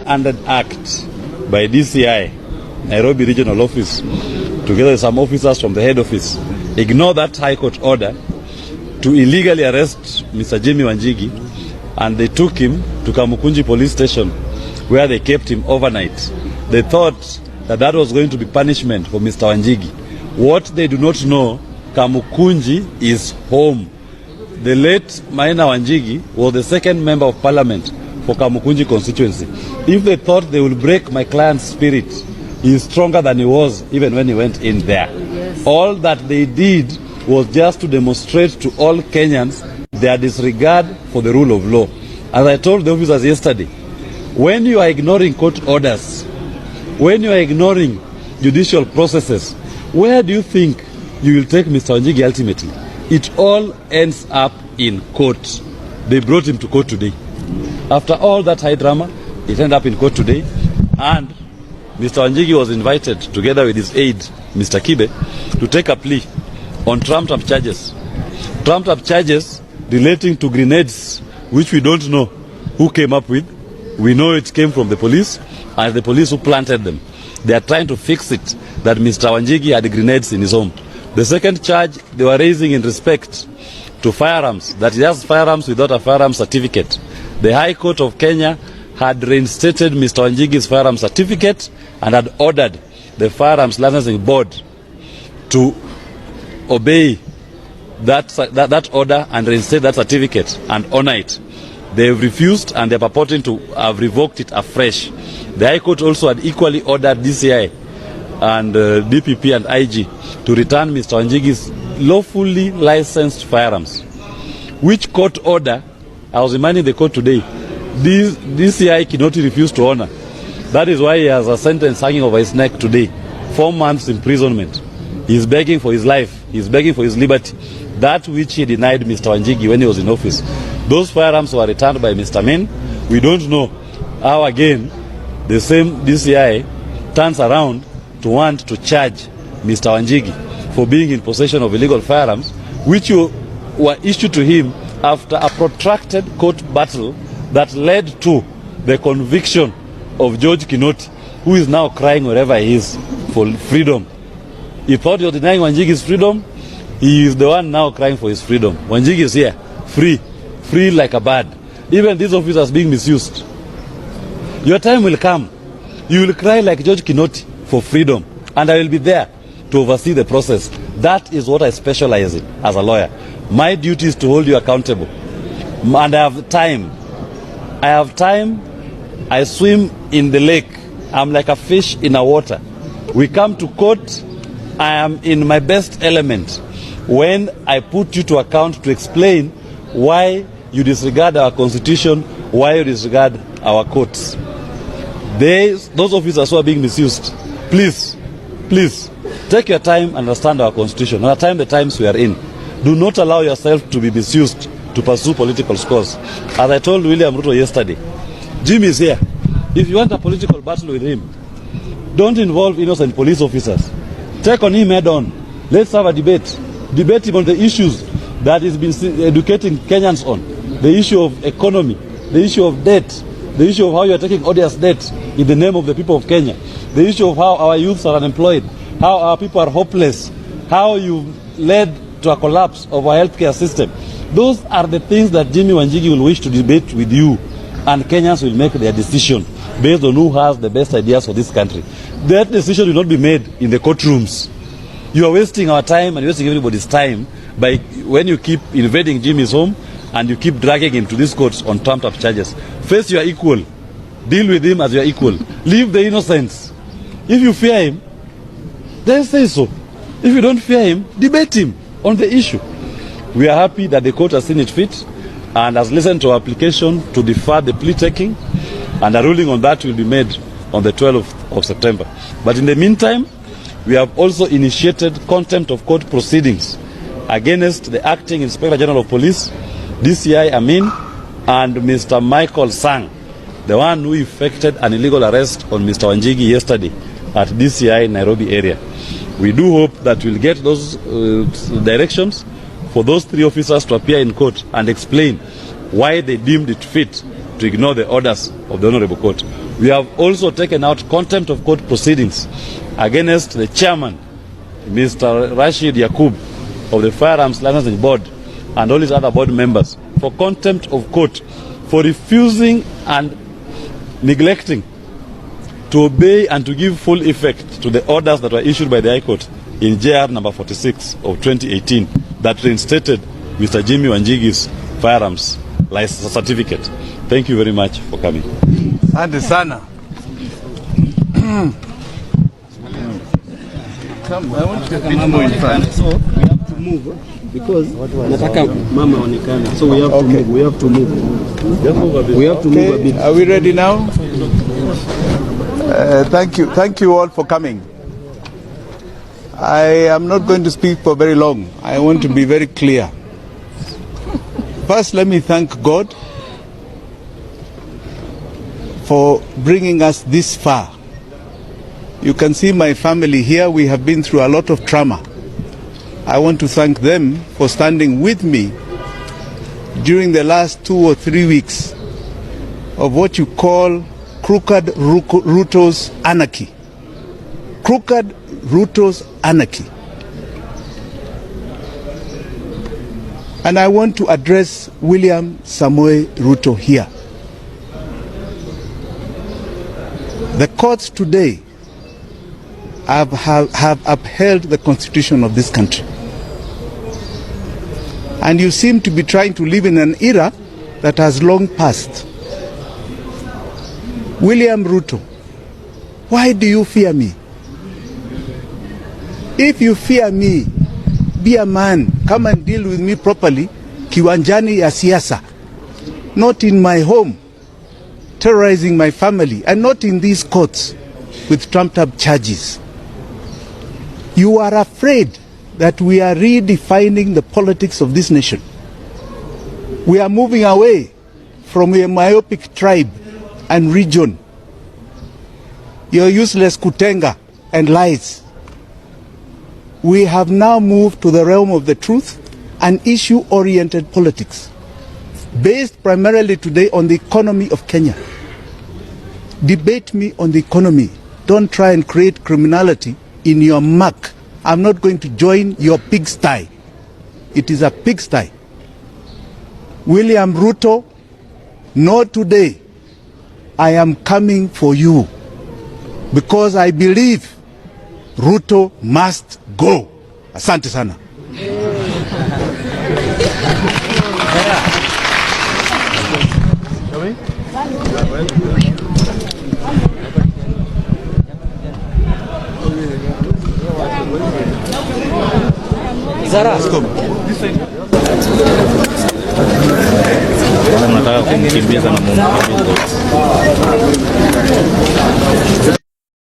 Under act by DCI, Nairobi Regional Office, together with some officers from the head office, ignore that High Court order to illegally arrest Mr. Jimmy Wanjigi, and they took him to Kamukunji police station where they kept him overnight. They thought that that was going to be punishment for Mr. Wanjigi. What they do not know, Kamukunji is home. The late Maina Wanjigi was the second member of parliament for Kamukunji constituency. If they thought they will break my client's spirit, he is stronger than he was even when he went in there. Yes. All that they did was just to demonstrate to all Kenyans their disregard for the rule of law. As I told the officers yesterday, when you are ignoring court orders, when you are ignoring judicial processes, where do you think you will take Mr. Wanjigi ultimately? It all ends up in court. They brought him to court today. After all that high drama, it ended up in court today, and Mr. Wanjigi was invited, together with his aide, Mr. Kibe, to take a plea on trumped-up charges. Trumped-up charges relating to grenades, which we don't know who came up with. We know it came from the police, and the police who planted them. They are trying to fix it, that Mr. Wanjigi had grenades in his home. The second charge they were raising in respect to firearms, that he has firearms without a firearms certificate. The High Court of Kenya had reinstated Mr. Wanjigi's firearms certificate and had ordered the Firearms Licensing Board to obey that order and reinstate that certificate and honor it. They have refused, and they are purporting to have revoked it afresh. The High Court also had equally ordered DCI and DPP and IG to return Mr. Wanjigi's lawfully licensed firearms. Which court order, I was reminding the court today, DCI Kinoti refused to honor. That is why he has a sentence hanging over his neck today. 4 months imprisonment. He is begging for his life. He is begging for his liberty. That which he denied Mr. Wanjigi when he was in office. Those firearms were returned by Mr. Min. We don't know how again the same DCI turns around to want to charge Mr. Wanjigi for being in possession of illegal firearms, which were issued to him after a protracted court battle that led to the conviction of George Kinoti, who is now crying wherever he is for freedom. He thought he was denying Wanjigi's freedom. He is the one now crying for his freedom. Wanjigi is here, free like a bird. Even these officers being misused. Your time will come. You will cry like George Kinoti for freedom, and I will be there to oversee the process. That is what I specialize in as a lawyer. My duty is to hold you accountable. And I have time. I swim in the lake. I'm like a fish in a water. We come to court. I am in my best element when I put you to account to explain why you disregard our constitution, why you disregard our courts. Those officers who are being misused, please, take your time and understand our constitution. Understand the times we are in. Do not allow yourself to be misused to pursue political scores. As I told William Ruto yesterday, Jimmy is here. If you want a political battle with him, don't involve innocent police officers. Take on him head on. Let's have a debate. Debate him on the issues that he's been educating Kenyans on. The issue of economy, the issue of debt, the issue of how you are taking odious debt in the name of the people of Kenya, the issue of how our youths are unemployed, how our people are hopeless, how you led to a collapse of our healthcare system. Those are the things that Jimmy Wanjigi will wish to debate with you, and Kenyans will make their decision based on who has the best ideas for this country. That decision will not be made in the courtrooms. You are wasting our time and wasting everybody's time by when you keep invading Jimmy's home and you keep dragging him to these courts on trumped-up charges. Face your equal. Deal with him as your equal. Leave the innocents. If you fear him, then say so. If you don't fear him, debate him on the issue. We are happy that the court has seen it fit and has listened to our application to defer the plea taking, and a ruling on that will be made on the 12th of September. But in the meantime, we have also initiated contempt of court proceedings against the Acting Inspector General of Police, DCI Amin, and Mr. Michael Sang, the one who effected an illegal arrest on Mr. Wanjigi yesterday at DCI Nairobi area. We do hope that we'll get those directions for those 3 officers to appear in court and explain why they deemed it fit to ignore the orders of the Honorable Court. We have also taken out contempt of court proceedings against the chairman, Mr. Rashid Yakub, of the Firearms Licensing Board, and all his other board members for contempt of court for refusing and neglecting to obey and to give full effect to the orders that were issued by the High Court in JR number 46 of 2018 that reinstated Mr. Jimmy Wanjigi's firearms license certificate. Thank you very much for coming. Asante sana. Come, I want to get more in front. So we have to move because nataka mama onekane. So we have to move. We have to move. We have to move a bit. Are we ready now? Thank you all for coming. I am not going to speak for very long. I want to be very clear. First, let me thank God for bringing us this far. You can see my family here. We have been through a lot of trauma. I want to thank them for standing with me during the last 2 or 3 weeks of what you call crooked Ruto's anarchy. Crooked Ruto's anarchy. And I want to address William Samoei Ruto here. The courts today have upheld the constitution of this country. And you seem to be trying to live in an era that has long passed. William Ruto, why do you fear me? If you fear me, be a man. Come and deal with me properly. Kiwanjani ya siasa. Not in my home, terrorizing my family, and not in these courts with trumped up charges. You are afraid that we are redefining the politics of this nation. We are moving away from a myopic tribe and region. Your useless kutenga and lies. We have now moved to the realm of the truth and issue-oriented politics, based primarily today on the economy of Kenya. Debate me on the economy. Don't try and create criminality in your muck. I'm not going to join your pigsty. It is a pigsty. William Ruto, know today I am coming for you because I believe Ruto must go. Asante sana. Zara. Nataka kumkimbiza na mumkimbiza.